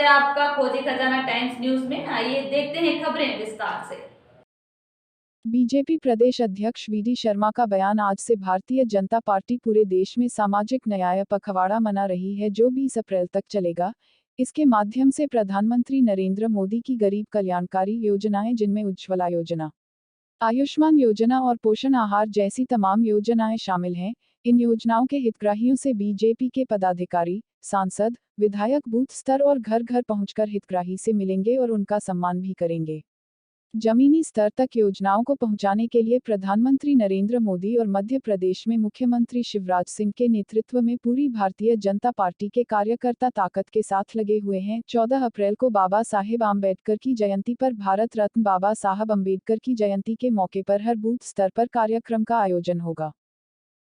है आपका खोजी खजाना टाइम्स न्यूज में। आइए देखते हैं खबरें विस्तार से। बीजेपी प्रदेश अध्यक्ष वीडी शर्मा का बयान। आज से भारतीय जनता पार्टी पूरे देश में सामाजिक न्याय पखवाड़ा मना रही है, जो 20 अप्रैल तक चलेगा। इसके माध्यम से प्रधानमंत्री नरेंद्र मोदी की गरीब कल्याणकारी योजनाएं, जिनमें उज्ज्वला योजना, आयुष्मान योजना और पोषण आहार जैसी तमाम योजनाएं शामिल हैं। इन योजनाओं के हितग्राहियों से बीजेपी के पदाधिकारी, सांसद, विधायक बूथ स्तर और घर घर पहुंचकर हितग्राही से मिलेंगे और उनका सम्मान भी करेंगे। जमीनी स्तर तक योजनाओं को पहुंचाने के लिए प्रधानमंत्री नरेंद्र मोदी और मध्य प्रदेश में मुख्यमंत्री शिवराज सिंह के नेतृत्व में पूरी भारतीय जनता पार्टी के कार्यकर्ता ताकत के साथ लगे हुए हैं। 14 अप्रैल को बाबा साहेब आम्बेडकर की जयंती पर भारत रत्न बाबा साहब अम्बेडकर की जयंती के मौके पर हर बूथ स्तर पर कार्यक्रम का आयोजन होगा,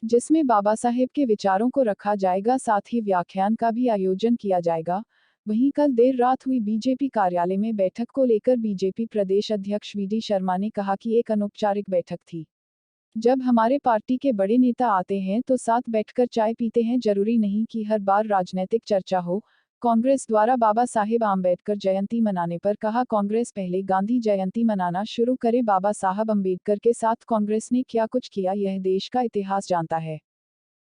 जिसमें बाबा साहेब के विचारों को रखा जाएगा। साथ ही व्याख्यान का भी आयोजन किया जाएगा। वहीं कल देर रात हुई बीजेपी कार्यालय में बैठक को लेकर बीजेपी प्रदेश अध्यक्ष वीडी शर्मा ने कहा कि एक अनौपचारिक बैठक थी। जब हमारे पार्टी के बड़े नेता आते हैं तो साथ बैठकर चाय पीते हैं, जरूरी नहीं कि हर बार राजनीतिक चर्चा हो। कांग्रेस द्वारा बाबा साहेब आम्बेडकर जयंती मनाने पर कहा, कांग्रेस पहले गांधी जयंती मनाना शुरू करे। बाबा साहब अम्बेडकर के साथ कांग्रेस ने क्या कुछ किया, यह देश का इतिहास जानता है।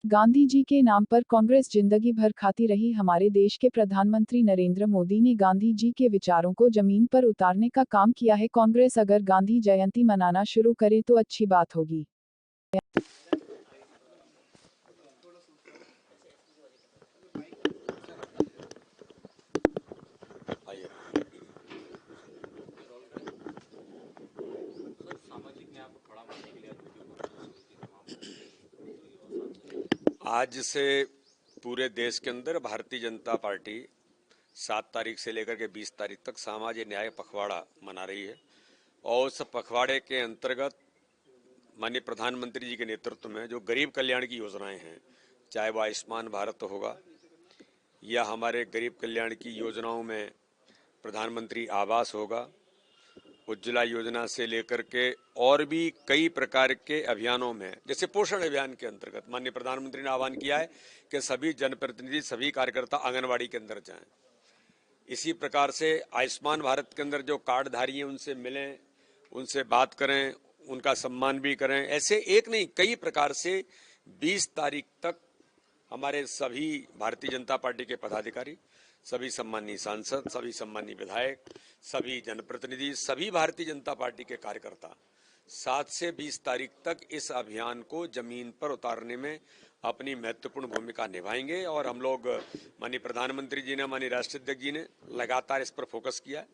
गांधी जी के नाम पर कांग्रेस जिंदगी भर खाती रही। हमारे देश के प्रधानमंत्री नरेंद्र मोदी ने गांधी जी के विचारों को जमीन पर उतारने का काम किया है। कांग्रेस अगर गांधी जयंती मनाना शुरू करे तो अच्छी बात होगी। आज से पूरे देश के अंदर भारतीय जनता पार्टी 7 तारीख से लेकर के 20 तारीख तक सामाजिक न्याय पखवाड़ा मना रही है और उस पखवाड़े के अंतर्गत माननीय प्रधानमंत्री जी के नेतृत्व में जो गरीब कल्याण की योजनाएं हैं, चाहे वो आयुष्मान भारत होगा या हमारे गरीब कल्याण की योजनाओं में प्रधानमंत्री आवास होगा, उज्ज्वला योजना से लेकर के और भी कई प्रकार के अभियानों में, जैसे पोषण अभियान के अंतर्गत माननीय प्रधानमंत्री ने आह्वान किया है कि सभी जनप्रतिनिधि, सभी कार्यकर्ता आंगनवाड़ी के अंदर जाएं। इसी प्रकार से आयुष्मान भारत के अंदर जो कार्डधारी हैं उनसे मिलें, उनसे बात करें, उनका सम्मान भी करें। ऐसे एक नहीं, कई प्रकार से 20 तारीख तक हमारे सभी भारतीय जनता पार्टी के पदाधिकारी, सभी सम्मानीय सांसद, सभी सम्मानीय विधायक, सभी जनप्रतिनिधि, सभी भारतीय जनता पार्टी के कार्यकर्ता 7 से 20 तारीख तक इस अभियान को जमीन पर उतारने में अपनी महत्वपूर्ण भूमिका निभाएंगे। और हम लोग, माननीय प्रधानमंत्री जी ने, माननीय राष्ट्रीय अध्यक्ष जी ने लगातार इस पर फोकस किया है।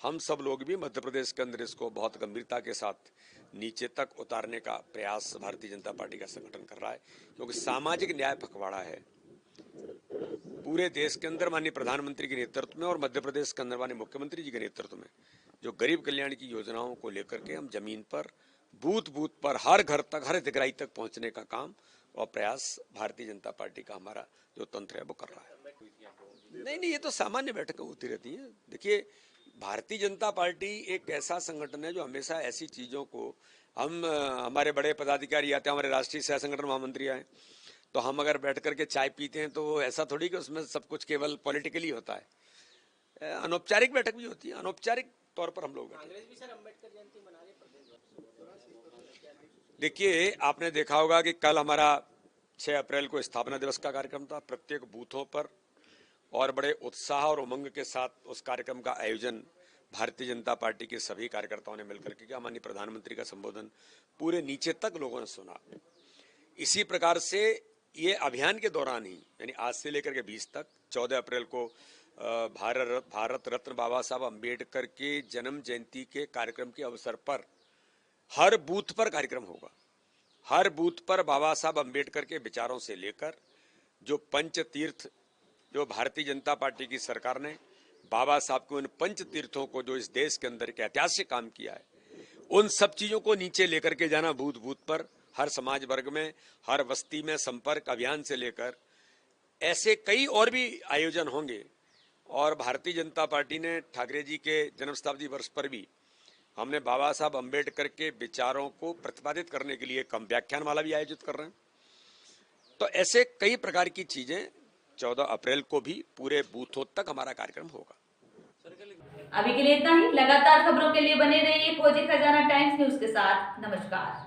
हम सब लोग भी मध्य प्रदेश के अंदर इसको बहुत गंभीरता के साथ नीचे तक उतारने का प्रयास भारतीय जनता पार्टी का संगठन कर रहा है, क्योंकि सामाजिक न्याय पखवाड़ा है। पूरे देश के अंदर माननीय प्रधानमंत्री के नेतृत्व में और मध्य प्रदेश के अंदर माननीय मुख्यमंत्री जी के नेतृत्व में जो गरीब कल्याण की योजनाओं को लेकर के हम जमीन पर, बूथ बूथ पर, हर घर तक, हर हितग्राही तक पहुंचने का काम और प्रयास भारतीय जनता पार्टी का हमारा जो तंत्र है वो कर रहा है। नहीं, ये तो सामान्य बैठकें होती रहती हैं। देखिए, भारतीय जनता पार्टी एक ऐसा संगठन है जो हमेशा ऐसी चीजों को, हमारे बड़े पदाधिकारी आते हैं, हमारे राष्ट्रीय सह संगठन महामंत्री आए, तो हम अगर बैठ करके चाय पीते हैं तो ऐसा थोड़ी कि उसमें सब कुछ केवल पॉलिटिकली होता है। अनौपचारिक बैठक भी होती है, अनौपचारिक तौर पर हम लोग देखिए, आपने देखा होगा कि कल हमारा 6 अप्रैल को स्थापना दिवस का कार्यक्रम था। प्रत्येक बूथों पर और बड़े उत्साह और उमंग के साथ उस कार्यक्रम का आयोजन भारतीय जनता पार्टी के सभी कार्यकर्ताओं ने मिलकर के किया। माननीय प्रधानमंत्री का संबोधन पूरे नीचे तक लोगों ने सुना। इसी प्रकार से ये अभियान के दौरान ही, यानी आज से लेकर के 20 तक, 14 अप्रैल को भारत रत्न बाबा साहब अम्बेडकर के जन्म जयंती के कार्यक्रम के अवसर पर हर बूथ पर कार्यक्रम होगा। हर बूथ पर बाबा साहब अम्बेडकर के विचारों से लेकर जो पंच तीर्थ, जो भारतीय जनता पार्टी की सरकार ने बाबा साहब के उन पंच तीर्थों को जो इस देश के अंदर के ऐतिहासिक काम किया है, उन सब चीजों को नीचे लेकर के जाना बूथ बूथ पर, हर समाज वर्ग में, हर बस्ती में संपर्क अभियान से लेकर ऐसे कई और भी आयोजन होंगे। और भारतीय जनता पार्टी ने ठाकरे जी के जन्म शताब्दी वर्ष पर भी हमने बाबा साहब अम्बेडकर के विचारों को प्रतिपादित करने के लिए कम व्याख्यानमाला भी आयोजित कर रहे हैं। तो ऐसे कई प्रकार की चीजें 14 अप्रैल को भी पूरे बूथों तक हमारा कार्यक्रम होगा। अभी के लिए इतना ही। लगातार खबरों के लिए बने रहिए खोजे खजाना टाइम्स न्यूज के साथ। नमस्कार।